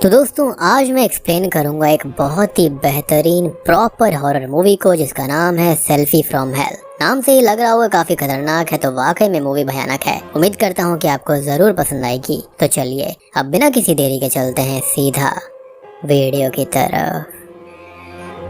तो दोस्तों आज मैं एक्सप्लेन करूंगा एक बहुत ही बेहतरीन प्रॉपर हॉरर मूवी को जिसका नाम है सेल्फी फ्रॉम हेल। नाम से ही लग रहा होगा काफी खतरनाक है, तो वाकई में मूवी भयानक है। उम्मीद करता हूँ कि आपको जरूर पसंद आएगी। तो चलिए अब बिना किसी देरी के चलते हैं सीधा वीडियो की तरफ।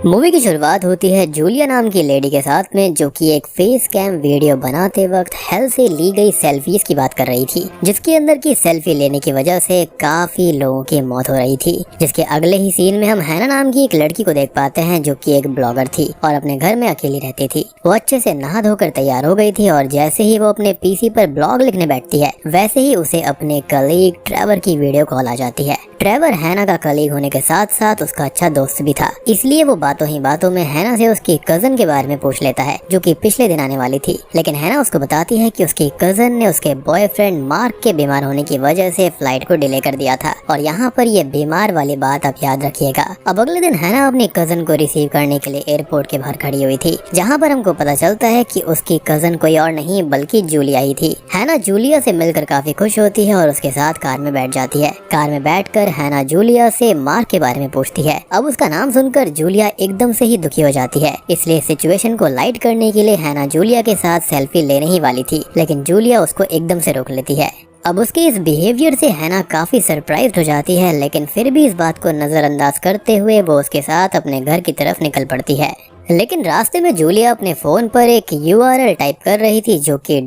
मूवी की शुरुआत होती है जूलिया नाम की लेडी के साथ में, जो कि एक फेस कैम वीडियो बनाते वक्त हेल से ली गई सेल्फीज की बात कर रही थी, जिसके अंदर की सेल्फी लेने की वजह से काफी लोगों की मौत हो रही थी। जिसके अगले ही सीन में हम हैना नाम की एक लड़की को देख पाते हैं, जो कि एक ब्लॉगर थी और अपने घर में अकेली रहती थी। वो अच्छे से नहा धोकर तैयार हो गई थी और जैसे ही वो अपने पीसी पर ब्लॉग लिखने बैठती है, वैसे ही उसे अपने कलीग ट्रेवर की वीडियो कॉल आ जाती है। ट्रेवर हैना का कलीग होने के साथ साथ उसका अच्छा दोस्त भी था, इसलिए वो बातों ही बातों में हैना से उसकी कजन के बारे में पूछ लेता है, जो कि पिछले दिन आने वाली थी। लेकिन हैना उसको बताती है कि उसकी कजन ने उसके बॉयफ्रेंड मार्क के बीमार होने की वजह से फ्लाइट को डिले कर दिया था। और यहाँ पर ये बीमार वाली बात आप याद रखिएगा। अब अगले दिन हैना अपनी कजन को रिसीव करने के लिए एयरपोर्ट के बाहर खड़ी हुई थी, जहाँ पर हमको पता चलता है कि उसकी कजन कोई और नहीं बल्कि जूलिया ही थी। हैना जूलिया से मिलकर काफी खुश होती है और उसके साथ कार में बैठ जाती है। कार में बैठकर हैना जूलिया से मार्क के बारे में पूछती है। अब उसका नाम सुनकर जूलिया एकदम से ही दुखी हो जाती है, इसलिए सिचुएशन को लाइट करने के लिए हैना जूलिया के साथ सेल्फी लेने ही वाली थी, लेकिन जूलिया उसको एकदम से रोक लेती है। अब उसके इस बिहेवियर से हैना काफी सरप्राइज्ड हो जाती है, लेकिन फिर भी इस बात को नजरअंदाज करते हुए वो उसके साथ अपने घर की तरफ निकल पड़ती है। लेकिन रास्ते में जूलिया अपने फोन पर एक URL टाइप कर रही थी, जो कि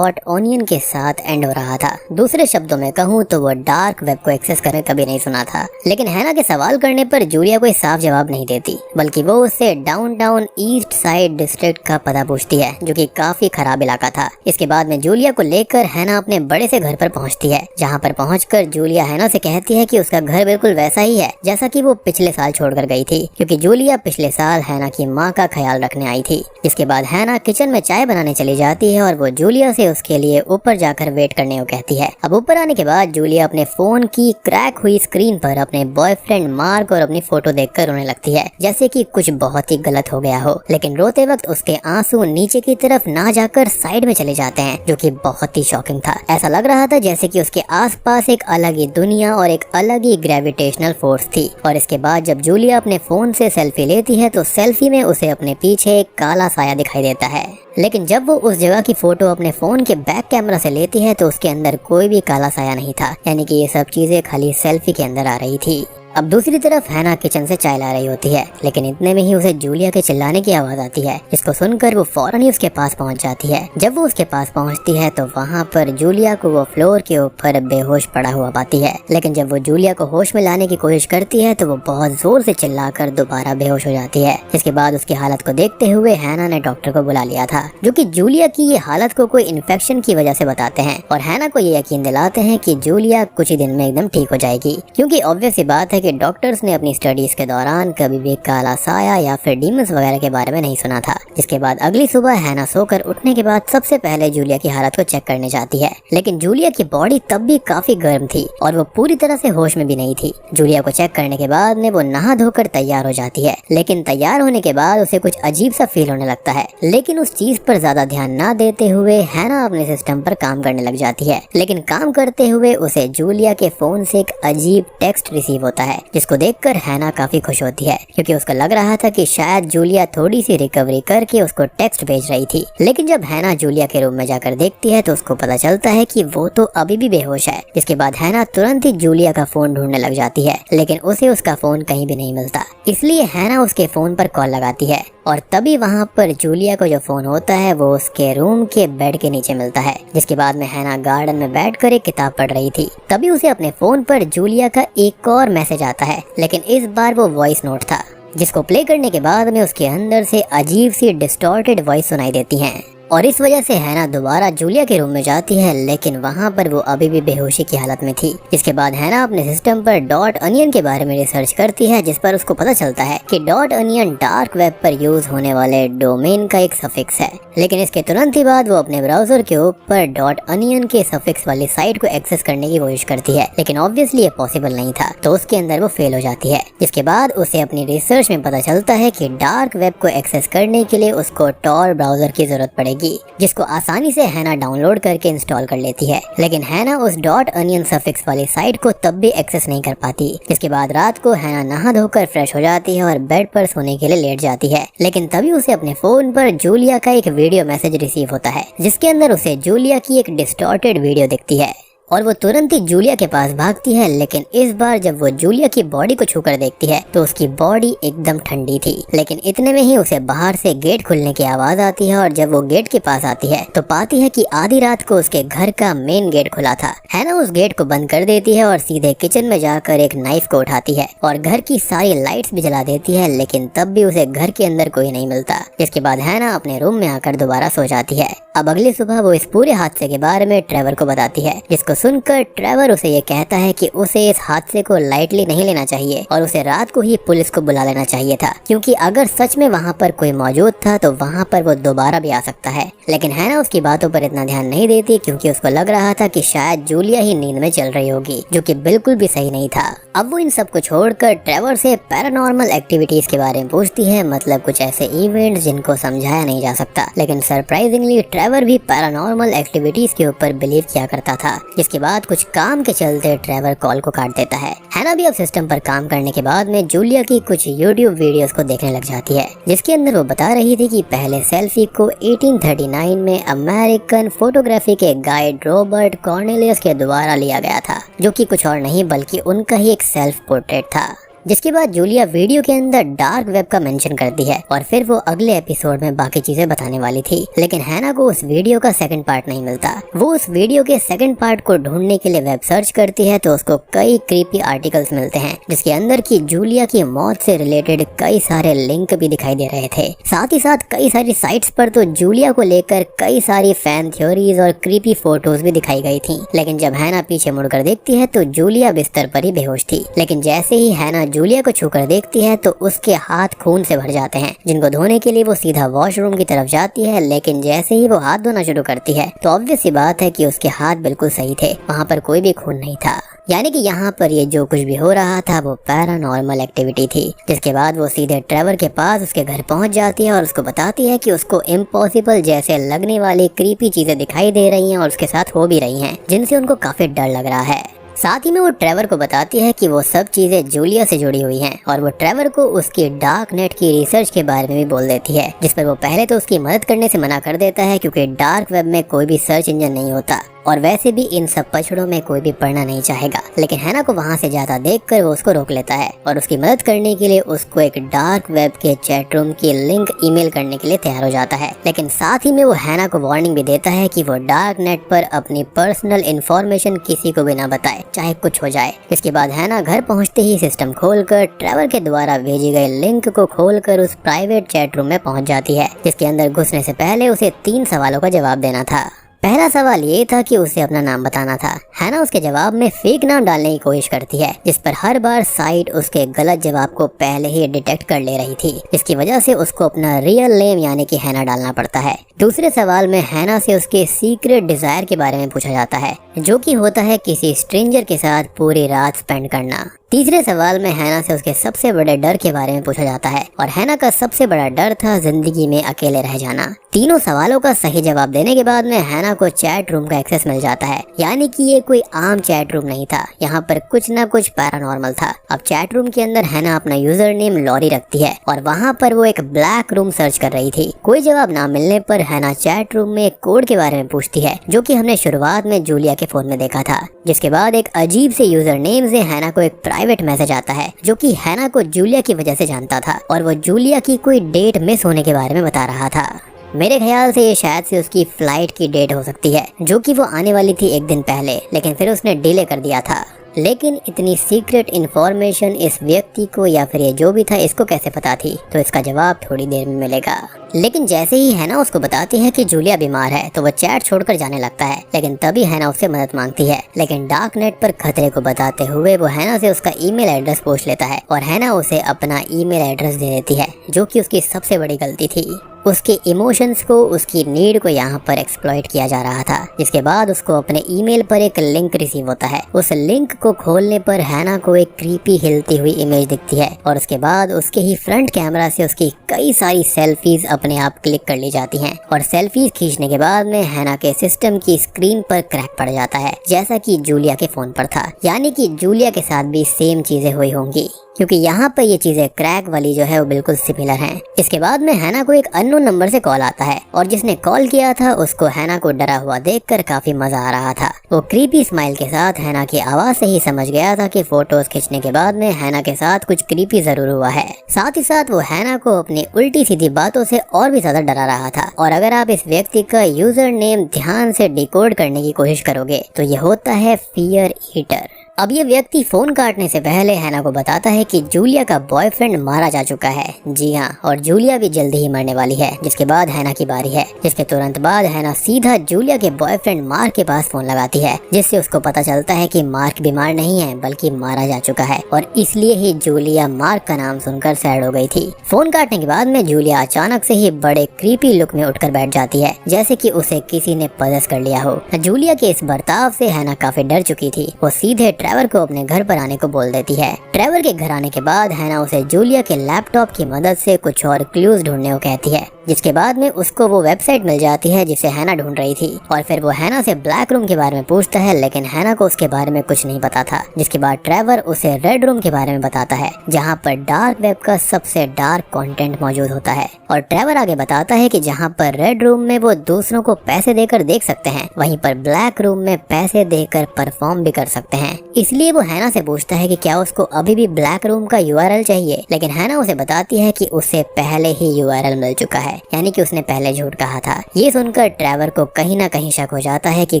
.onion के साथ एंड हो रहा था। दूसरे शब्दों में कहूँ तो वो डार्क वेब को एक्सेस करने कभी नहीं सुना था। लेकिन हैना के सवाल करने पर जूलिया कोई साफ जवाब नहीं देती, बल्कि वो उससे डाउनटाउन ईस्ट साइड डिस्ट्रिक्ट का पता पूछती है, जो कि काफी खराब इलाका था। इसके बाद में जूलिया को लेकर हैना अपने बड़े से घर पर पहुँचती है, जहाँ पर पहुँचकर जूलिया हैना से कहती है कि उसका घर बिल्कुल वैसा ही है जैसा कि वो पिछले साल छोड़कर गई थी, क्योंकि जूलिया पिछले साल हैना की माँ का ख्याल रखने आई थी। जिसके बाद हैना किचन में चाय बनाने चली जाती है और वो जूलिया से उसके लिए ऊपर जाकर वेट करने को कहती है। अब ऊपर आने के बाद जूलिया अपने फोन की क्रैक हुई स्क्रीन पर अपने बॉयफ्रेंड मार्क और अपनी फोटो देखकर रोने लगती है, जैसे कि कुछ बहुत ही गलत हो गया हो। लेकिन रोते वक्त उसके आंसू नीचे की तरफ ना जाकर साइड में चले जाते हैं, जो कि बहुत ही शॉकिंग था। ऐसा लग रहा था जैसे कि उसके आसपास एक अलग ही दुनिया और एक अलग ही ग्रेविटेशनल फोर्स थी। और इसके बाद जब जूलिया अपने फोन से सेल्फी लेती है, तो सेल्फी में उसे अपने पीछे एक काला साया दिखाई देता है। लेकिन जब वो उस जगह की फोटो अपने फोन के बैक कैमरा से लेती है, तो उसके अंदर कोई भी काला साया नहीं था, यानी कि ये सब चीजें खाली सेल्फी के अंदर आ रही थी। अब दूसरी तरफ हैना किचन से चाय ला रही होती है, लेकिन इतने में ही उसे जूलिया के चिल्लाने की आवाज आती है, जिसको सुनकर वो फौरन ही उसके पास पहुंच जाती है। जब वो उसके पास पहुंचती है, तो वहां पर जूलिया को वो फ्लोर के ऊपर बेहोश पड़ा हुआ पाती है। लेकिन जब वो जूलिया को होश में लाने की कोशिश करती है, तो वो बहुत जोर से चिल्लाकर दोबारा बेहोश हो जाती है। जिसके बाद उसकी हालत को देखते हुए हैना ने डॉक्टर को बुला लिया था, जो कि जूलिया की ये हालत को कोई इन्फेक्शन की वजह से बताते हैं और हैना को ये यकीन दिलाते हैं कि जूलिया कुछ ही दिन में एकदम ठीक हो जाएगी, क्योंकि ऑब्वियस सी बात है कि डॉक्टर्स ने अपनी स्टडीज के दौरान कभी भी काला साया या फिर डीमंस वगैरह के बारे में नहीं सुना था। जिसके बाद अगली सुबह हैना सोकर उठने के बाद सबसे पहले जूलिया की हालत को चेक करने जाती है, लेकिन जूलिया की बॉडी तब भी काफी गर्म थी और वो पूरी तरह से होश में भी नहीं थी। जूलिया को चेक करने के बाद में वो नहा धोकर तैयार हो जाती है, लेकिन तैयार होने के बाद उसे कुछ अजीब सा फील होने लगता है। लेकिन उस चीज पर ज्यादा ध्यान न देते हुए हैना अपने सिस्टम पर काम करने लग जाती है। लेकिन काम करते हुए उसे जूलिया के फोन से एक अजीब टेक्स्ट रिसीव होता है, जिसको देखकर हैना काफी खुश होती है, क्योंकि उसको लग रहा था कि शायद जूलिया थोड़ी सी रिकवरी करके उसको टेक्स्ट भेज रही थी। लेकिन जब हैना जूलिया के रूम में जाकर देखती है, तो उसको पता चलता है कि वो तो अभी भी बेहोश है। जिसके बाद हैना तुरंत ही जूलिया का फोन ढूंढने लग जाती है, लेकिन उसे उसका फोन कहीं भी नहीं मिलता। इसलिए हैना उसके फोन पर कॉल लगाती है और तभी वहाँ पर जूलिया को जो फोन होता है वो उसके रूम के बेड के नीचे मिलता है। जिसके बाद में हैना गार्डन में बैठकर एक किताब पढ़ रही थी, तभी उसे अपने फोन पर जूलिया का एक और मैसेज आता है, लेकिन इस बार वो वॉइस नोट था, जिसको प्ले करने के बाद में उसके अंदर से अजीब सी डिस्टॉर्टेड वॉइस सुनाई देती हैं। और इस वजह से हैना दोबारा जूलिया के रूम में जाती है, लेकिन वहाँ पर वो अभी भी बेहोशी की हालत में थी। इसके बाद हैना अपने सिस्टम पर .onion के बारे में रिसर्च करती है, जिस पर उसको पता चलता है कि .onion डार्क वेब पर यूज होने वाले डोमेन का एक सफिक्स है। लेकिन इसके तुरंत ही बाद वो अपने ब्राउजर के ऊपर .onion के सफिक्स वाली साइट को एक्सेस करने की कोशिश करती है, लेकिन ऑब्वियसली ये पॉसिबल नहीं था, तो उसके अंदर वो फेल हो जाती है। जिसके बाद उसे अपनी रिसर्च में पता चलता है कि डार्क वेब को एक्सेस करने के लिए उसको टॉर ब्राउजर की जरूरत पड़ेगी, जाएगी, जिसको आसानी से हैना डाउनलोड करके इंस्टॉल कर लेती है। लेकिन हैना उस .onion सफिक्स वाली साइट को तब भी एक्सेस नहीं कर पाती। जिसके बाद रात को हैना नहा धोकर फ्रेश हो जाती है और बेड पर सोने के लिए लेट जाती है। लेकिन तभी उसे अपने फोन पर जूलिया का एक वीडियो मैसेज रिसीव होता है, जिसके अंदर उसे जूलिया की एक डिस्टॉर्टेड वीडियो दिखती है और वो तुरंत ही जूलिया के पास भागती है। लेकिन इस बार जब वो जूलिया की बॉडी को छूकर देखती है तो उसकी बॉडी एकदम ठंडी थी। लेकिन इतने में ही उसे बाहर से गेट खुलने की आवाज आती है और जब वो गेट के पास आती है तो पाती है कि आधी रात को उसके घर का मेन गेट खुला था। हैना उस गेट को बंद कर देती है और सीधे किचन में जाकर एक नाइफ को उठाती है और घर की सारी लाइट्स भी जला देती है। लेकिन तब भी उसे घर के अंदर कोई नहीं मिलता। जिसके बाद हैना अपने रूम में आकर दोबारा सो जाती है। अब अगली सुबह वो इस पूरे हादसे के बारे में ट्रेवर को बताती है, जिसको सुनकर ट्रेवर उसे ये कहता है कि उसे इस हादसे को लाइटली नहीं लेना चाहिए और उसे रात को ही पुलिस को बुला लेना चाहिए था, क्योंकि अगर सच में वहाँ पर कोई मौजूद था तो वहाँ पर वो दोबारा भी आ सकता है। लेकिन हैना उसकी बातों पर इतना ध्यान नहीं देती, क्योंकि उसको लग रहा था कि शायद जूलिया ही नींद में चल रही होगी, जो कि बिल्कुल भी सही नहीं था। अब वो इन सब को छोड़कर ट्रेवर से पैरानॉर्मल एक्टिविटीज के बारे में पूछती है, मतलब कुछ ऐसे इवेंट्स जिनको समझाया नहीं जा सकता। लेकिन सरप्राइजिंगली ट्रेवर भी पैरानॉर्मल एक्टिविटीज के ऊपर बिलीव किया करता था। जिसके बाद कुछ काम के चलते ट्रेवर कॉल को काट देता है। हैना भी अब सिस्टम पर काम करने के बाद में जूलिया की कुछ यूट्यूब वीडियोस को देखने लग जाती है, जिसके अंदर वो बता रही थी कि पहले सेल्फी को 1839 में अमेरिकन फोटोग्राफी के गाइड रॉबर्ट कॉर्नेलियस के द्वारा लिया गया था, जो कि कुछ और नहीं बल्कि उनका ही एक सेल्फ पोर्ट्रेट था। जिसके बाद जूलिया वीडियो के अंदर डार्क वेब का मेंशन करती है और फिर वो अगले एपिसोड में बाकी चीजें बताने वाली थी। लेकिन हैना को उस वीडियो का सेकंड पार्ट नहीं मिलता। वो उस वीडियो के सेकंड पार्ट को ढूंढने के लिए वेब सर्च करती है तो उसको कई क्रीपी आर्टिकल्स मिलते हैं, जिसके अंदर की जूलिया की मौत से रिलेटेड कई सारे लिंक भी दिखाई दे रहे थे। साथ ही साथ कई सारी साइट्स पर तो जूलिया को लेकर कई सारी फैन थ्योरीज और क्रीपी फोटोज भी दिखाई गई थी। लेकिन जब हैना पीछे मुड़कर देखती है तो जूलिया बिस्तर पर ही बेहोश थी। लेकिन जैसे ही हैना जूलिया को छूकर देखती है तो उसके हाथ खून से भर जाते हैं, जिनको धोने के लिए वो सीधा वॉशरूम की तरफ जाती है। लेकिन जैसे ही वो हाथ धोना शुरू करती है तो ऑब्वियस सी बात है कि उसके हाथ बिल्कुल सही थे, वहाँ पर कोई भी खून नहीं था। यानी कि यहाँ पर ये जो कुछ भी हो रहा था वो पैरानॉर्मल एक्टिविटी थी। जिसके बाद वो सीधे ट्रेवर के पास उसके घर पहुँच जाती है और उसको बताती है कि उसको इम्पॉसिबल जैसे लगने वाली क्रीपी चीजें दिखाई दे रही हैं और उसके साथ हो भी रही हैं, जिनसे उनको काफी डर लग रहा है। साथ ही में वो ट्रेवर को बताती है कि वो सब चीजें जूलिया से जुड़ी हुई हैं और वो ट्रेवर को उसकी डार्क नेट की रिसर्च के बारे में भी बोल देती है, जिस पर वो पहले तो उसकी मदद करने से मना कर देता है, क्योंकि डार्क वेब में कोई भी सर्च इंजन नहीं होता और वैसे भी इन सब पछड़ों में कोई भी पढ़ना नहीं चाहेगा। लेकिन हैना को वहाँ से जाता देखकर वो उसको रोक लेता है और उसकी मदद करने के लिए उसको एक डार्क वेब के चैट रूम की लिंक ईमेल करने के लिए तैयार हो जाता है। लेकिन साथ ही में वो हैना को वार्निंग भी देता है कि वो डार्क नेट पर अपनी पर्सनल इंफॉर्मेशन किसी को भी ना बताए, चाहे कुछ हो जाए। इसके बाद हैना घर पहुँचते ही सिस्टम खोलकर ट्रेवर के द्वारा भेजी गई लिंक को खोलकर उस प्राइवेट चैट रूम में पहुँच जाती है, जिसके अंदर घुसने से पहले उसे 3 सवालों का जवाब देना था। पहला सवाल ये था कि उसे अपना नाम बताना था। हैना उसके जवाब में फेक नाम डालने की कोशिश करती है, जिस पर हर बार साइट उसके गलत जवाब को पहले ही डिटेक्ट कर ले रही थी, जिसकी वजह से उसको अपना रियल नेम यानी कि हैना डालना पड़ता है। दूसरे सवाल में हैना से उसके सीक्रेट डिजायर के बारे में पूछा जाता है, जो कि होता है किसी स्ट्रेंजर के साथ पूरी रात स्पेंड करना। तीसरे सवाल में हैना से उसके सबसे बड़े डर के बारे में पूछा जाता है और हैना का सबसे बड़ा डर था जिंदगी में अकेले रह जाना। तीनों सवालों का सही जवाब देने के बाद में हैना को चैट रूम का एक्सेस मिल जाता है, यानी कि ये कोई आम चैट रूम नहीं था, यहाँ पर कुछ न कुछ पैरानॉर्मल था। अब चैट रूम के अंदर हैना अपना यूजर नेम लॉरी रखती है और वहाँ पर वो एक ब्लैक रूम सर्च कर रही थी। कोई जवाब ना मिलने पर हैना चैट रूम में एक कोड के बारे में पूछती है, जो कि हमने शुरुआत में जूलिया के फोन में देखा था। जिसके बाद एक अजीब से यूजर नेम से हैना को एक प्राइवेट मैसेज आता है, जो कि हैना को जूलिया की वजह से जानता था और वो जूलिया की कोई डेट मिस होने के बारे में बता रहा था। मेरे ख्याल से ये शायद से उसकी फ्लाइट की डेट हो सकती है, जो कि वो आने वाली थी एक दिन पहले, लेकिन फिर उसने डिले कर दिया था। लेकिन इतनी सीक्रेट इन्फॉर्मेशन इस व्यक्ति को या फिर ये जो भी था इसको कैसे पता थी, तो इसका जवाब थोड़ी देर में मिलेगा। लेकिन जैसे ही हैना उसको बताती है कि जूलिया बीमार है तो वो चैट छोड़कर जाने लगता है। लेकिन तभी हैना उससे मदद मांगती है, लेकिन डार्क नेट पर खतरे को बताते हुए वो हैना से उसका ईमेल एड्रेस पूछ लेता है और हैना उसे अपना ईमेल एड्रेस दे देती है, जो कि उसकी सबसे बड़ी गलती थी। उसके इमोशंस को, उसकी नीड को यहाँ पर एक्सप्लॉइट किया जा रहा था। जिसके बाद उसको अपने ईमेल पर एक लिंक रिसीव होता है। उस लिंक को खोलने पर हैना को एक क्रीपी हिलती हुई इमेज दिखती है और उसके बाद उसके ही फ्रंट कैमरा से उसकी कई सारी सेल्फीज अपने आप क्लिक कर ली जाती हैं और सेल्फीज खींचने के बाद में हैना के सिस्टम की स्क्रीन पर क्रैक पड़ जाता है, जैसा कि जूलिया के फोन पर था। यानी कि जूलिया के साथ भी सेम चीजें हुई होंगी, क्योंकि यहाँ पर ये चीजें क्रैक वाली जो है वो बिल्कुल सिमिलर हैं। इसके बाद में हैना को एक अननोन नंबर से कॉल आता है और जिसने कॉल किया था उसको हैना को डरा हुआ देखकर काफी मजा आ रहा था। वो क्रीपी स्माइल के साथ हैना की आवाज से ही समझ गया था कि फोटोज खींचने के बाद में हैना के साथ कुछ क्रीपी जरूर हुआ है। साथ ही साथ वो हैना को अपनी उल्टी सीधी बातों से और भी ज्यादा डरा रहा था। और अगर आप इस व्यक्ति का यूजर नेम ध्यान से डिकोड करने की कोशिश करोगे तो ये होता है फियर ईटर। अब ये व्यक्ति फोन काटने से पहले हैना को बताता है कि जूलिया का बॉयफ्रेंड मारा जा चुका है। जी हाँ, और जूलिया भी जल्दी ही मरने वाली है। जिसके बाद हैना की बारी है, जिसके तुरंत बाद हैना सीधा जूलिया के बॉयफ्रेंड मार्क के पास फोन लगाती है, जिससे उसको पता चलता है कि मार्क बीमार नहीं है बल्कि मारा जा चुका है और इसलिए ही जूलिया मार्क का नाम सुनकर सैड हो गई थी। फोन काटने के बाद में जूलिया अचानक से ही बड़े क्रीपी लुक में उठकर बैठ जाती है, जैसे कि उसे किसी ने पजेस कर लिया हो। जूलिया के इस बर्ताव से हैना काफी डर चुकी थी। वो सीधे ट्रेवर को अपने घर पर आने को बोल देती है। ट्रेवर के घर आने के बाद हैना उसे जूलिया के लैपटॉप की मदद से कुछ और क्लूज ढूंढने को कहती है, जिसके बाद में उसको वो वेबसाइट मिल जाती है जिसे हैना ढूंढ रही थी। और फिर वो हैना से ब्लैक रूम के बारे में पूछता है, लेकिन हैना को उसके बारे में कुछ नहीं पता था। जिसके बाद ट्रेवर उसे रेड रूम के बारे में बताता है, जहाँ पर डार्क वेब का सबसे डार्क कंटेंट मौजूद होता है। और ट्रेवर आगे बताता है कि जहाँ पर रेड रूम में वो दूसरों को पैसे देकर देख सकते हैं, वहीं पर ब्लैक रूम में पैसे देकर परफॉर्म भी कर सकते हैं। इसलिए वो हैना से पूछता है कि क्या उसको अभी भी ब्लैक रूम का यूआरएल चाहिए, लेकिन हैना उसे बताती है कि उसे पहले ही यूआरएल मिल चुका है, यानी कि उसने पहले झूठ कहा था। ये सुनकर ट्रेवर को कहीं ना कहीं शक हो जाता है कि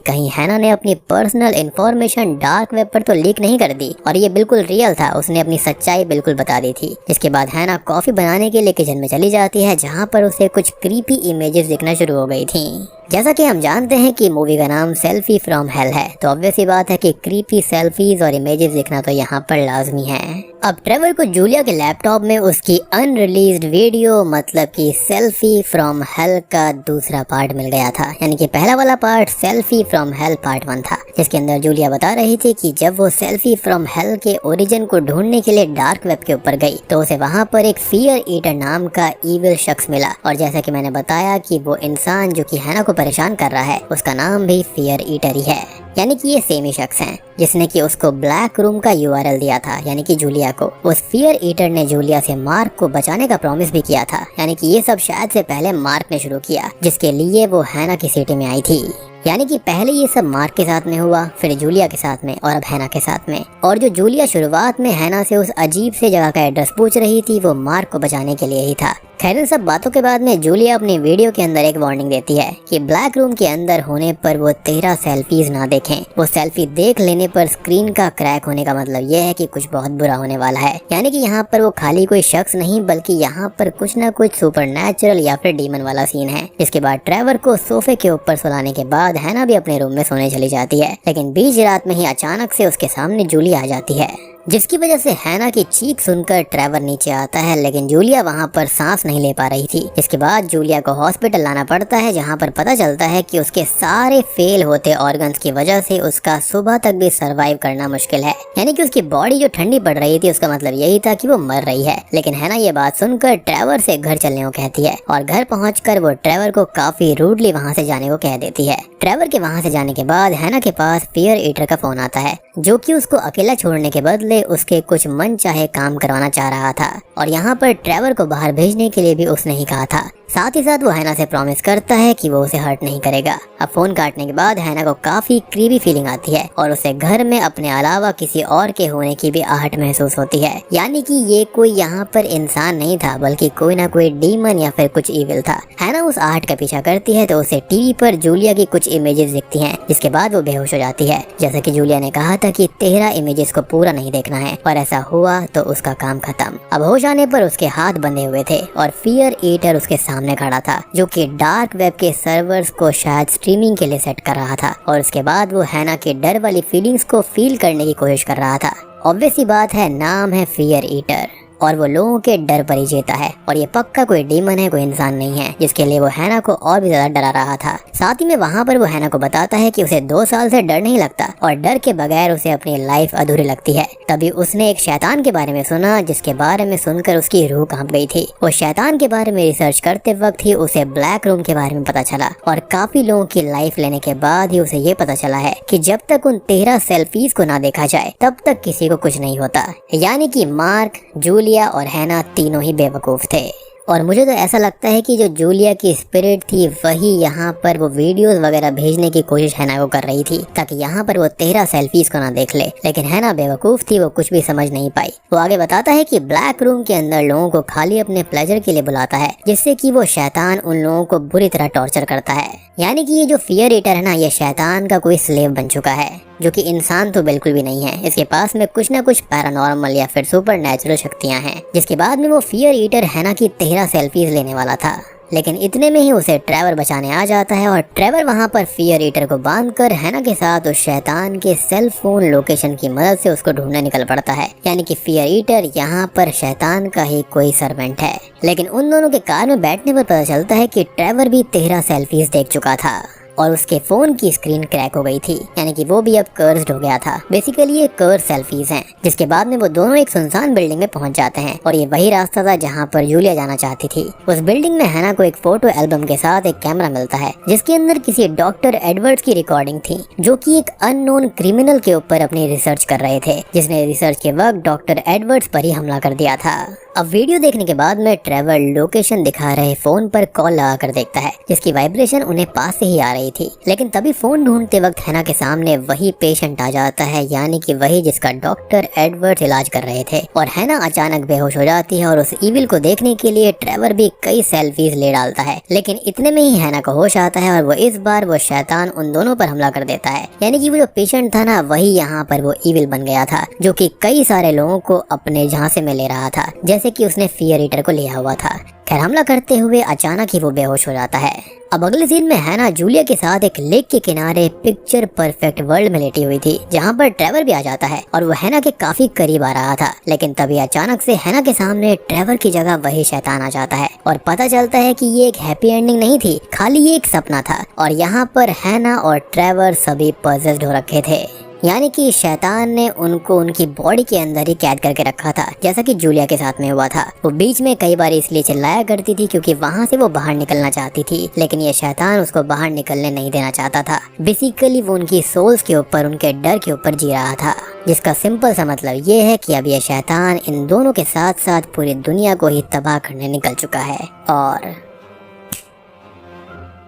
कहीं हैना ने अपनी पर्सनल इंफॉर्मेशन डार्क वेब पर तो लीक नहीं कर दी और ये बिल्कुल रियल था, उसने अपनी सच्चाई बिल्कुल बता दी थी। जिसके बाद हैना कॉफी बनाने के लिए किचन में चली जाती है, जहाँ पर उसे कुछ क्रीपी इमेजेस दिखना शुरू हो गई थी। जैसा कि हम जानते हैं कि मूवी का नाम सेल्फी फ्रॉम हेल है, तो ऑब्वियस सी बात है कि क्रीपी सेल्फीज और इमेजेस दिखना तो यहाँ पर लाजमी है। अब ट्रेवर को जूलिया के लैपटॉप में उसकी अनरिलीज्ड वीडियो मतलब कि सेल्फी फ्रॉम हेल का दूसरा पार्ट मिल गया था। यानी कि पहला वाला part selfie from hello part 1 था, जिसके अंदर जूलिया बता रही थी कि जब वो सेल्फी फ्रॉम हेल के ओरिजिन को ढूंढने के लिए डार्क वेब के ऊपर गई तो उसे वहाँ पर एक फियर ईटर नाम का ईविल शख्स मिला। और जैसा कि मैंने बताया कि वो इंसान जो कि हैना को परेशान कर रहा है उसका नाम भी फियर ईटर ही है। यानी कि ये सेम ही शख्स हैं जिसने कि उसको ब्लैक रूम का यूआरएल दिया था, यानी कि जूलिया को। उस फियर ईटर ने जूलिया से मार्क को बचाने का प्रॉमिस भी किया था। यानी कि ये सब शायद से पहले मार्क ने शुरू किया, जिसके लिए वो हैना की सिटी में आई थी। यानी कि पहले ये सब मार्क के साथ में हुआ, फिर जूलिया के साथ में और अब हैना के साथ में। और जो जूलिया शुरुआत में हैना से उस अजीब से जगह का एड्रेस पूछ रही थी वो मार्क को बचाने के लिए ही था। खैर इन सब बातों के बाद में जूलिया अपनी वीडियो के अंदर एक वार्निंग देती है कि ब्लैक रूम के अंदर होने पर वो 13 सेल्फीज ना देखें। वो सेल्फी देख लेने पर स्क्रीन का क्रैक होने का मतलब ये है कि कुछ बहुत बुरा होने वाला है। यानी कि यहाँ पर वो खाली कोई शख्स नहीं बल्कि यहाँ पर कुछ ना कुछ सुपरनैचुरल या फिर डीमन वाला सीन है। इसके बाद ट्रेवर को सोफे के ऊपर सुलाने के बाद हैना भी अपने रूम में सोने चली जाती है, लेकिन बीच रात में ही अचानक से उसके सामने जूलिया आ जाती है, जिसकी वजह से हैना की चीख सुनकर ट्रेवर नीचे आता है, लेकिन जूलिया वहां पर सांस नहीं ले पा रही थी। इसके बाद जूलिया को हॉस्पिटल लाना पड़ता है, जहां पर पता चलता है कि उसके सारे फेल होते ऑर्गन्स की वजह से उसका सुबह तक भी सरवाइव करना मुश्किल है। यानी कि उसकी बॉडी जो ठंडी पड़ रही थी उसका मतलब यही था कि वो मर रही है। लेकिन हैना ये बात सुनकर ट्रेवर से घर चलने को कहती है और घर पहुंचकर वो ट्रेवर को काफी रूडली वहां से जाने को कह देती है। ट्रेवर के वहां से जाने के बाद हैना के पास फियर ईटर का फोन आता है, जो कि उसको अकेला छोड़ने के बदले उसके कुछ मन चाहे काम करवाना चाह रहा था। और यहाँ पर ट्रेवर को बाहर भेजने के लिए भी उसने ही कहा था। साथ ही साथ वो हैना से प्रॉमिस करता है कि वो उसे हर्ट नहीं करेगा। अब फोन काटने के बाद हैना को काफी क्रीपी फीलिंग आती है और उसे घर में अपने अलावा किसी और के होने की भी आहट महसूस होती है। यानी कि ये कोई यहाँ पर इंसान नहीं था बल्कि कोई ना कोई डीमन या फिर कुछ ईविल था। हैना उस आहट का पीछा करती है तो उसे टीवी पर जूलिया की कुछ इमेजेस दिखती हैं, जिसके बाद वो बेहोश हो जाती है। जैसा कि जूलिया ने कहा था कि 13 इमेजेस को पूरा नहीं देखना है, और ऐसा हुआ तो उसका काम खत्म। अब होश आने पर उसके हाथ बंधे हुए थे और फियर ईटर उसके सामने खड़ा था, जो कि डार्क वेब के सर्वर्स को शायद स्ट्रीमिंग के लिए सेट कर रहा था। और उसके बाद वो हैना के डर वाली फीलिंग्स को फील करने की कोशिश कर रहा था। ऑब्वियस सी बात है, नाम है फियर ईटर और वो लोगों के डर पर ही जीता है और ये पक्का कोई डीमन है, कोई इंसान नहीं है, जिसके लिए वो हैना को और भी ज्यादा डरा रहा था। साथ ही में वहाँ पर वो हैना को बताता है कि उसे 2 साल से डर नहीं लगता और डर के बगैर उसे अपनी लाइफ अधूरी लगती है। तभी उसने एक शैतान के बारे में सुना, जिसके बारे में सुनकर उसकी रूह कांप गई थी। वो शैतान के बारे में रिसर्च करते वक्त ही उसे ब्लैक रूम के बारे में पता चला और काफी लोगों की लाइफ लेने के बाद ही उसे ये पता चला है कि जब तक उन 13 सेल्फीज को ना देखा जाए तब तक किसी को कुछ नहीं होता। यानी कि मार्क, जूलिया और हैना तीनों ही बेवकूफ थे। और मुझे तो ऐसा लगता है कि जो जूलिया की स्पिरिट थी वही यहाँ पर वो वीडियोस वगैरह भेजने की कोशिश हैना को कर रही थी ताकि यहाँ पर वो 13 सेल्फीज को ना देख ले। लेकिन हैना बेवकूफ थी, वो कुछ भी समझ नहीं पाई। वो आगे बताता है कि ब्लैक रूम के अंदर लोगों को खाली अपने प्लेजर के लिए बुलाता है, जिससे कि वो शैतान उन लोगों को बुरी तरह टॉर्चर करता है। यानी कि ये जो फियर ईटर है ना, ये शैतान का कोई स्लेव बन चुका है, जो कि इंसान तो बिल्कुल भी नहीं है। इसके पास में कुछ ना कुछ पैरानॉर्मल या फिर सुपर नेचुरल शक्तियां हैं। जिसके बाद में वो फियर ईटर हैना की 13 सेल्फीज लेने वाला था, लेकिन इतने में ही उसे ट्रेवर बचाने आ जाता है और ट्रेवर वहां पर फियर ईटर को बांधकर हैना के साथ उस शैतान के सेल फोन लोकेशन की मदद से उसको ढूंढने निकल पड़ता है। यानी कि फियर ईटर यहाँ पर शैतान का ही कोई सर्वेंट है। लेकिन उन दोनों के कार में बैठने पर पता चलता है कि ट्रेवर भी 13 सेल्फीज देख चुका था और उसके फोन की स्क्रीन क्रैक हो गई थी। यानी कि वो भी अब कर्स्ड हो गया था। बेसिकली ये कर्स सेल्फीज हैं। जिसके बाद में वो दोनों एक सुनसान बिल्डिंग में पहुंच जाते हैं और ये वही रास्ता था जहां पर जूलिया जाना चाहती थी। उस बिल्डिंग में हैना को एक फोटो एल्बम के साथ एक कैमरा मिलता है, जिसके अंदर किसी डॉक्टर एडवर्ड्स की रिकॉर्डिंग थी, जो कि एक अननोन क्रिमिनल के ऊपर अपनी रिसर्च कर रहे थे, जिसने रिसर्च के वक्त डॉक्टर एडवर्ड्स पर ही हमला कर दिया था। अब वीडियो देखने के बाद में ट्रेवर लोकेशन दिखा रहे फोन पर कॉल लगाकर देखता है, जिसकी वाइब्रेशन उन्हें पास से ही आ रही थी। लेकिन तभी फोन ढूंढते वक्त हैना के सामने वही पेशेंट आ जाता है, यानी कि वही जिसका डॉक्टर एडवर्ड्स इलाज कर रहे थे। और हैना अचानक बेहोश हो जाती है और उस ईविल को देखने के लिए ट्रेवर भी कई सेल्फीज ले डालता है। लेकिन इतने में ही हैना को होश आता है और वो इस बार वो शैतान उन दोनों पर हमला कर देता है। यानी कि वो जो पेशेंट था ना, वही यहाँ पर वो ईविल बन गया था, जो कि कई सारे लोगों को अपने झांसे में ले रहा था, जैसे कि उसने फियर ईटर को लिया हुआ था। खैर, हमला करते हुए अचानक ही वो बेहोश हो जाता है। अब अगले सीन में हैना जूलिया के साथ एक लेक के किनारे पिक्चर परफेक्ट वर्ल्ड में लेटी हुई थी, जहाँ पर ट्रेवर भी आ जाता है और वो हैना के काफी करीब आ रहा था। लेकिन तभी अचानक से हैना के सामने ट्रेवर की जगह वही शैतान आ जाता है और पता चलता है कि ये एक हैप्पी एंडिंग नहीं थी, खाली ये एक सपना था। और यहाँ पर हैना और ट्रेवर सभी पॉजेस्ड हो रखे थे। यानी कि शैतान ने उनको उनकी बॉडी के अंदर ही कैद करके रखा था, जैसा कि जूलिया के साथ में हुआ था। वो बीच में कई बार इसलिए चिल्लाया करती थी क्योंकि वहाँ से वो बाहर निकलना चाहती थी, लेकिन ये शैतान उसको बाहर निकलने नहीं देना चाहता था। बेसिकली वो उनकी सोल्स के ऊपर, उनके डर के ऊपर जी रहा था, जिसका सिंपल सा मतलब ये है कि अब ये शैतान इन दोनों के साथ साथ पूरी दुनिया को ही तबाह करने निकल चुका है। और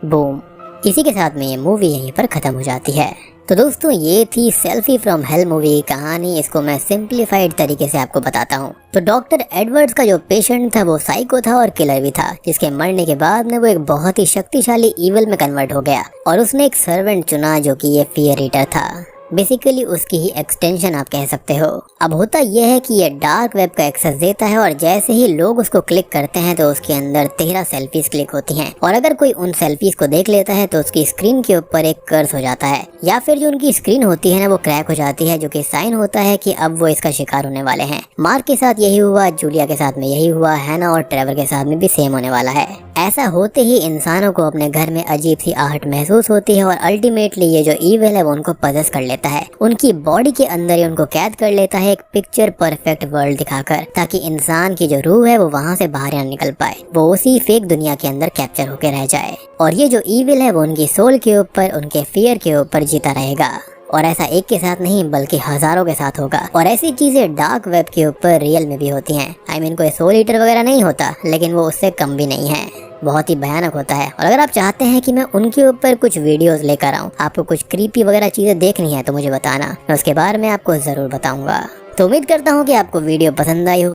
बूम, इसी के साथ में ये मूवी यहीं पर खत्म हो जाती है। तो दोस्तों, ये थी सेल्फी फ्रॉम हेल मूवी की कहानी। इसको मैं सिंप्लीफाइड तरीके से आपको बताता हूँ। तो डॉक्टर एडवर्ड्स का जो पेशेंट था वो साइको था और किलर भी था, जिसके मरने के बाद में वो एक बहुत ही शक्तिशाली ईविल में कन्वर्ट हो गया और उसने एक सर्वेंट चुना, जो कि ये फियर ईटर था। बेसिकली उसकी ही एक्सटेंशन आप कह सकते हो। अब होता यह है कि ये डार्क वेब का एक्सेस देता है और जैसे ही लोग उसको क्लिक करते हैं तो उसके अंदर 13 सेल्फीज क्लिक होती हैं और अगर कोई उन सेल्फीज को देख लेता है तो उसकी स्क्रीन के ऊपर एक कर्स हो जाता है, या फिर जो उनकी स्क्रीन होती है ना, वो क्रैक हो जाती है, जो कि साइन होता है कि अब वो इसका शिकार होने वाले हैं। मार्क के साथ यही हुआ, जूलिया के साथ में यही हुआ, हैना और ट्रेवर के साथ में भी सेम होने वाला है। ऐसा होते ही इंसानों को अपने घर में अजीब सी आहट महसूस होती है और अल्टीमेटली ये जो ईविल है वो उनको पजेस कर लेता है, उनकी बॉडी के अंदर ही उनको कैद कर लेता है एक पिक्चर परफेक्ट वर्ल्ड दिखाकर, ताकि इंसान की जो रूह है वो वहाँ से बाहर ना निकल पाए, वो उसी फेक दुनिया के अंदर कैप्चर होकर रह जाए। और ये जो ईविल है वो उनकी सोल के ऊपर, उनके फियर के ऊपर जीता रहेगा। और ऐसा एक के साथ नहीं बल्कि हजारों के साथ होगा। और ऐसी चीजें डार्क वेब के ऊपर रियल में भी होती हैं। आई मीन कोई सोल ईटर वगैरह नहीं होता, लेकिन वो उससे कम भी नहीं है, बहुत ही भयानक होता है। और अगर आप चाहते हैं कि मैं उनके ऊपर कुछ वीडियोस लेकर आऊँ, आपको कुछ क्रीपी वगैरह चीजें देखनी है तो मुझे बताना, मैं उसके बारे में आपको जरूर बताऊंगा। तो उम्मीद करता हूँ कि आपको वीडियो पसंद आई हो।